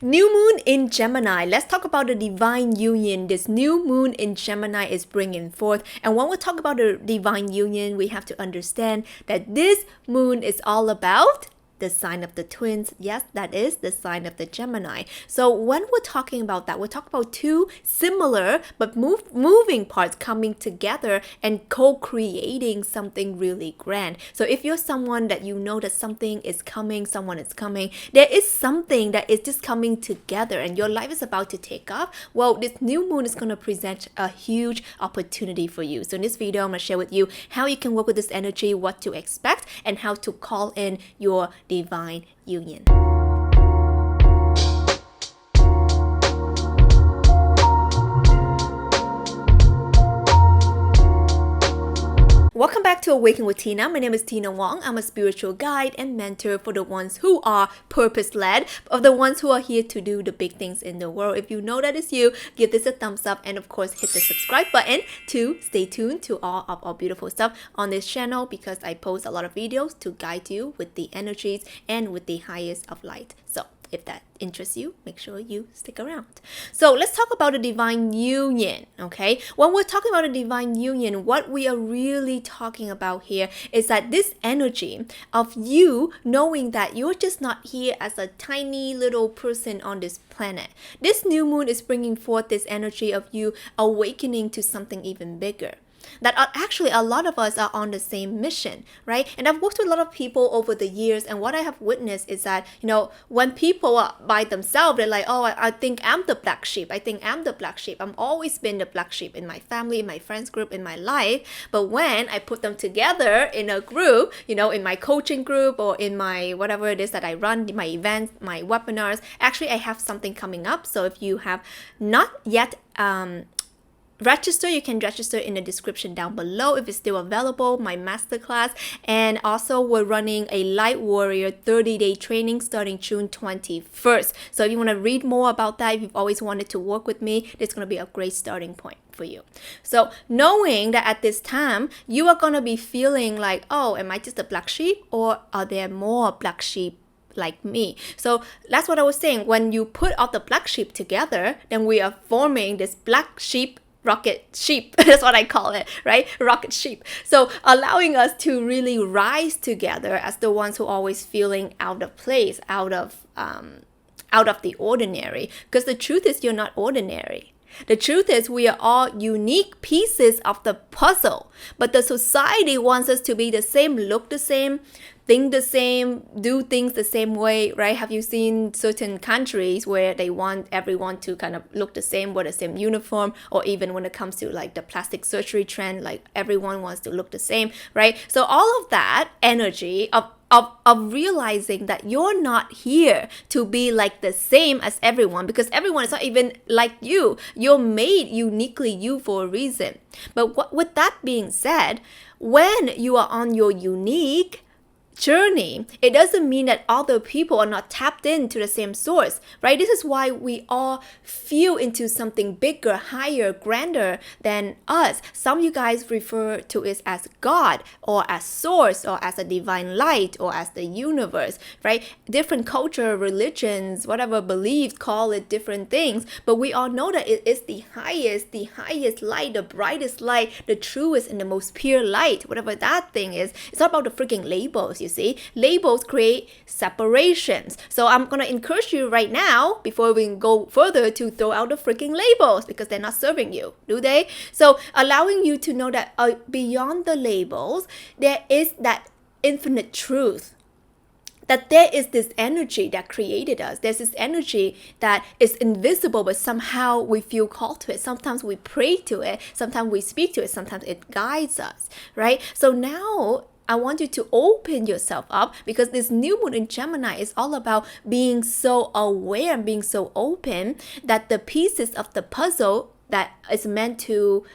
New moon in Gemini. Let's talk about the divine union this new moon in Gemini is bringing forth. And when we talk about the divine union, we have to understand that this moon is all about the sign of the twins. Yes, that is the sign of the Gemini. So when we're talking about that, we're talking about two similar but moving parts coming together and co-creating something really grand. So if you're someone that you know that something is coming, someone is coming, there is something that is just coming together and your life is about to take off, well, this new moon is going to present a huge opportunity for you. So in this video, I'm going to share with you how you can work with this energy, what to expect, and how to call in your divine union. Welcome back to Awaken with Tina. My name is Tina Wong. I'm a spiritual guide and mentor for the ones who are purpose-led, of the ones who are here to do the big things in the world. If you know that is you, give this a thumbs up and of course hit the subscribe button to stay tuned to all of our beautiful stuff on this channel because I post a lot of videos to guide you with the energies and with the highest of light. So if that interests you, make sure you stick around. So let's talk about the divine union, okay? When we're talking about a divine union, what we are really talking about here is that this energy of you knowing that you're just not here as a tiny little person on this planet. This new moon is bringing forth this energy of you awakening to something even bigger. That actually a lot of us are on the same mission, right? And I've worked with a lot of people over the years, and what I have witnessed is that, when people are by themselves, they're like, oh, I think I'm the black sheep. I think I'm the black sheep. I've always been the black sheep in my family, in my friends group, in my life. But when I put them together in a group, in my coaching group or in my whatever it is that I run, my events, my webinars, actually I have something coming up. So if you have not yet register, you can register in the description down below if it's still available, my masterclass. And also we're running a Light Warrior 30-day training starting June 21st. So if you want to read more about that, if you've always wanted to work with me, it's going to be a great starting point for you. So knowing that at this time you are going to be feeling like, oh, am I just a black sheep or are there more black sheep like me? So that's what I was saying. When you put all the black sheep together, then we are forming this black sheep rocket sheep. That's what I call it, right? Rocket sheep. So allowing us to really rise together as the ones who are always feeling out of place, out of the ordinary. Because the truth is you're not ordinary. The truth is we are all unique pieces of the puzzle, but the society wants us to be the same, look the same, think the same, do things the same way, right? Have you seen certain countries where they want everyone to kind of look the same, wear the same uniform, or even when it comes to like the plastic surgery trend, like everyone wants to look the same, right? So all of that energy of realizing that you're not here to be like the same as everyone, because everyone is not even like you. You're made uniquely you for a reason. But with that being said, when you are on your unique journey, it doesn't mean that other people are not tapped into the same source, right? This is why we all feel into something bigger, higher, grander than us. Some of you guys refer to it as God or as source or as a divine light or as the universe, right? Different culture, religions, whatever beliefs call it different things, but we all know that it is the highest light, the brightest light, the truest and the most pure light, whatever that thing is. It's not about the freaking labels, you see. Labels create separations. So I'm going to encourage you right now, before we go further, to throw out the freaking labels because they're not serving you, do they? So allowing you to know that beyond the labels, there is that infinite truth. That there is this energy that created us. There's this energy that is invisible, but somehow we feel called to it. Sometimes we pray to it. Sometimes we speak to it. Sometimes it guides us, right? So now I want you to open yourself up, because this new moon in Gemini is all about being so aware and being so open that the pieces of the puzzle that is meant to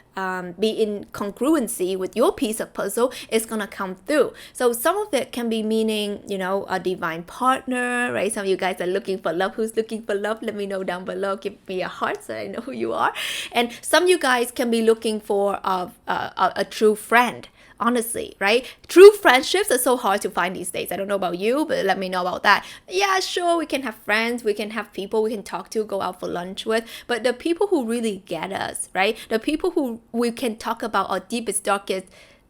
be in congruency with your piece of puzzle is gonna come through. So some of it can be meaning, a divine partner, right? Some of you guys are looking for love. Who's looking for love? Let me know down below. Give me a heart so I know who you are. And some of you guys can be looking for a true friend honestly, right? True friendships are so hard to find these days. I don't know about you, but let me know about that. Yeah, sure, we can have friends, we can have people we can talk to, go out for lunch with, but the people who really get us, right? The people who we can talk about our deepest, darkest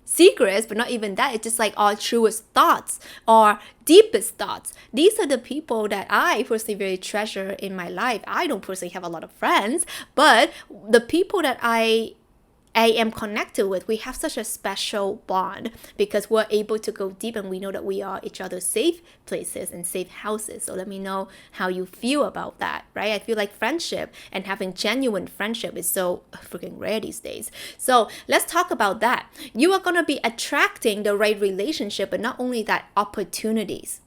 secrets, but not even that, it's just like our truest thoughts, our deepest thoughts. These are the people that I personally very treasure in my life. I don't personally have a lot of friends, but the people that I am connected with, we have such a special bond because we're able to go deep and we know that we are each other's safe places and safe houses. So let me know how you feel about that, right? I feel like friendship and having genuine friendship is so freaking rare these days. So let's talk about that. You are going to be attracting the right relationship, but not only that, opportunities.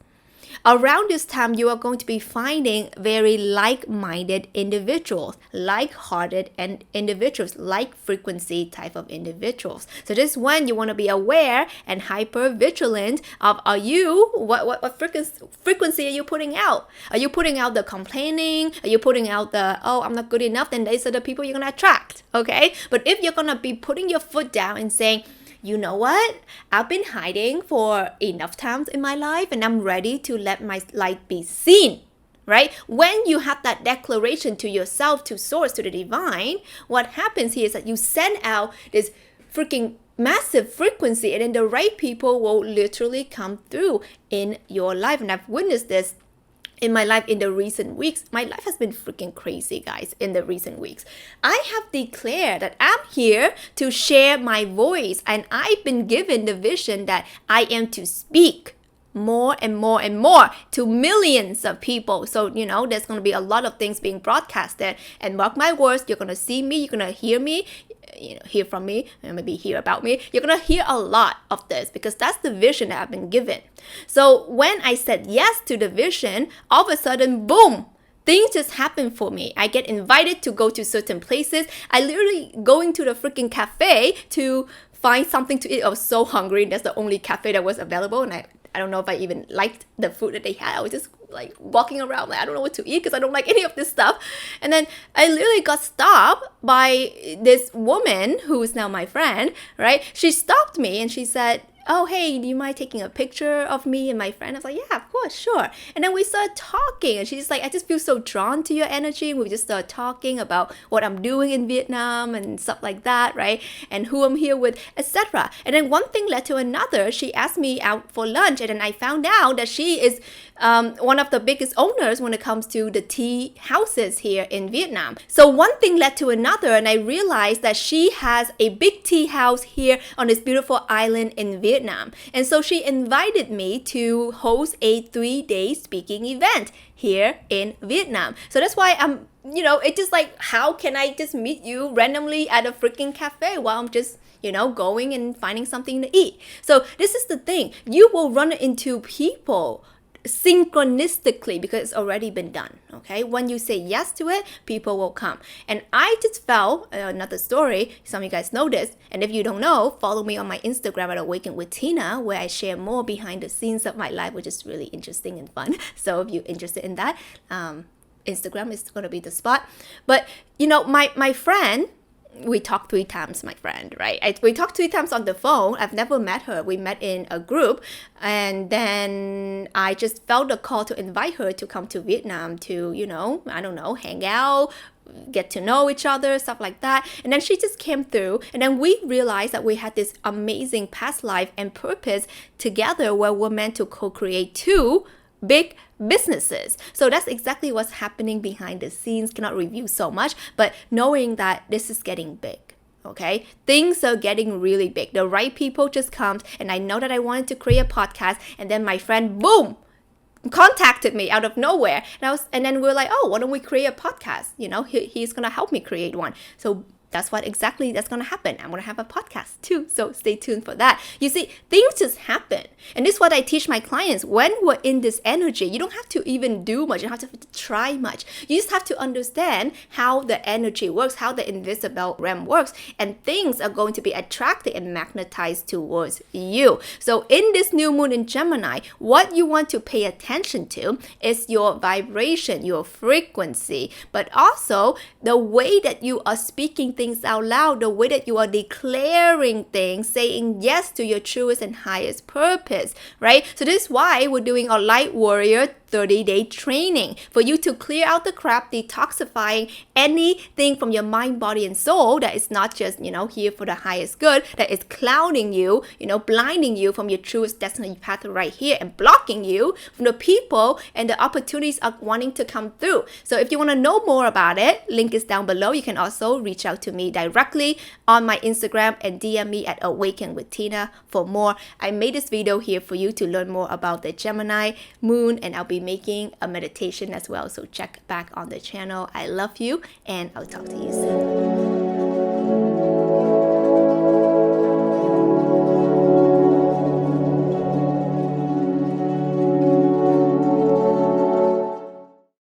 Around this time, you are going to be finding very like-minded individuals, like-hearted and individuals, like-frequency type of individuals. So this is when you want to be aware and hyper-vigilant of, what frequency are you putting out? Are you putting out the complaining? Are you putting out the, oh, I'm not good enough? Then these are the people you're going to attract, okay? But if you're going to be putting your foot down and saying, you know what? I've been hiding for enough times in my life and I'm ready to let my light be seen, right? When you have that declaration to yourself, to source, to the divine, what happens here is that you send out this freaking massive frequency and then the right people will literally come through in your life. And I've witnessed this in my life in the recent weeks. My life has been freaking crazy, guys, in the recent weeks. I have declared that I'm here to share my voice, and I've been given the vision that I am to speak more and more and more to millions of people. So, there's going to be a lot of things being broadcasted, and mark my words, you're going to see me, you're going to hear me, hear from me, and maybe hear about me. You're going to hear a lot of this because that's the vision that I've been given. So when I said yes to the vision, all of a sudden, boom, things just happen for me. I get invited to go to certain places. I literally going to the freaking cafe to find something to eat. I was so hungry. That's the only cafe that was available, and I don't know if I even liked the food that they had. I was just like walking around like I don't know what to eat because I don't like any of this stuff. And then I literally got stopped by this woman who is now my friend, right? She stopped me and she said, oh, hey, do you mind taking a picture of me and my friend? I was like, yeah, of course, sure. And then we started talking and she's like, I just feel so drawn to your energy. We just started talking about what I'm doing in Vietnam and stuff like that, right? And who I'm here with, etc. And then one thing led to another. She asked me out for lunch and then I found out that she is one of the biggest owners when it comes to the tea houses here in Vietnam. So one thing led to another and I realized that she has a big tea house here on this beautiful island in Vietnam. And so she invited me to host a 3-day speaking event here in Vietnam. So that's why I'm, it's just like, how can I just meet you randomly at a freaking cafe while I'm just, going and finding something to eat? So this is the thing. You will run into people synchronistically because it's already been done, okay? When you say yes to it, people will come. And I just felt, another story, some of you guys know this, and if you don't know, follow me on my Instagram at Awaken with Tina, where I share more behind the scenes of my life, which is really interesting and fun. So if you're interested in that, Instagram is going to be the spot. But, my friend, we talked 3 times, my friend, right? We talked 3 times on the phone. I've never met her. We met in a group. And then I just felt a call to invite her to come to Vietnam to, hang out, get to know each other, stuff like that. And then she just came through. And then we realized that we had this amazing past life and purpose together where we're meant to co-create 2 big businesses. So that's exactly what's happening behind the scenes. Cannot review so much, but knowing that this is getting big. Okay, things are getting really big. The right people just come, and I know that I wanted to create a podcast, and then my friend, boom, contacted me out of nowhere, and then we're like, oh, why don't we create a podcast? He's gonna help me create one. So that's gonna happen. I'm gonna have a podcast too, so stay tuned for that. You see, things just happen, and this is what I teach my clients. When we're in this energy, you don't have to even do much. You don't have to try much. You just have to understand how the energy works, how the invisible realm works, and things are going to be attracted and magnetized towards you. So in this new moon in Gemini, what you want to pay attention to is your vibration, your frequency, but also the way that you are speaking things out loud, the way that you are declaring things, saying yes to your truest and highest purpose, right? So this is why we're doing our Light Warrior 30-day training for you to clear out the crap, detoxifying anything from your mind, body, and soul that is not just, here for the highest good, that is clouding you, blinding you from your truest destiny path right here and blocking you from the people and the opportunities of wanting to come through. So if you want to know more about it, link is down below. You can also reach out to me directly on my Instagram and DM me at Awaken with Tina for more. I made this video here for you to learn more about the Gemini moon, and I'll be making a meditation as well, so check back on the channel. I love you, and I'll talk to you soon.